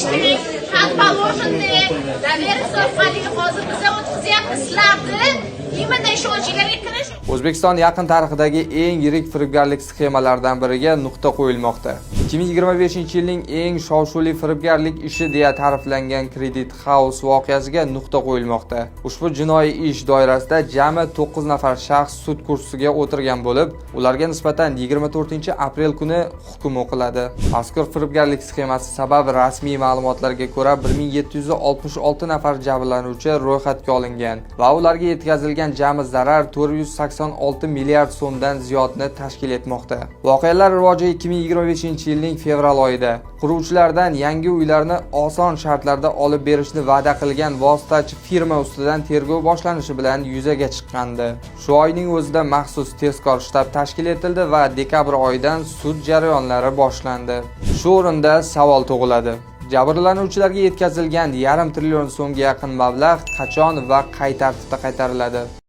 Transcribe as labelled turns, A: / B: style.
A: shuningdek Xalq-Palovshinda Davers orqali hozir bizga o'tkazyapti sizlarni. Imida ishonchilarga kirish.
B: O'zbekiston yaqin tarixidagi eng yirik firibgarlik sxemalaridan biriga nuqta qo'yilmoqda. 2025-yilning eng shov-shuvli firibgarlik ishi deya ta'riflangan Credit House voqeasiga nuqta qo'yilmoqda. Ushbu jinoiy ish doirasida jami 9 nafar shaxs sud kursisiga o'tirgan bo'lib, ularga nisbatan 24-aprel kuni hukm o'qiladi. Mazkur firibgarlik sxemasi sabab rasmiy ma'lumotlarga ko'ra 1766 nafar jabrlanuvchi ro'yxatga olingan va ularga yetkazilgan jami zarar 486 milliard so'mdan ziyodni tashkil etmoqda. Voqealar rivoji 2025-yilning fevral oyida quruvchilardan yangi uylarni oson shartlarda olib berishni va'da qilgan vositachi firma ustidan tergov boshlanishi bilan yuzaga chiqqandi. Shu oyning o'zida maxsus tezkor shtab tashkil etildi va dekabr oyidan sud jarayonlari boshlandi. Shu o'rinda savol tug'iladi. Jabrlanuvchilarga yetkazilgan 1,5 trillion so'mga yaqin mablag' qachon va qay tartibda qaytariladi?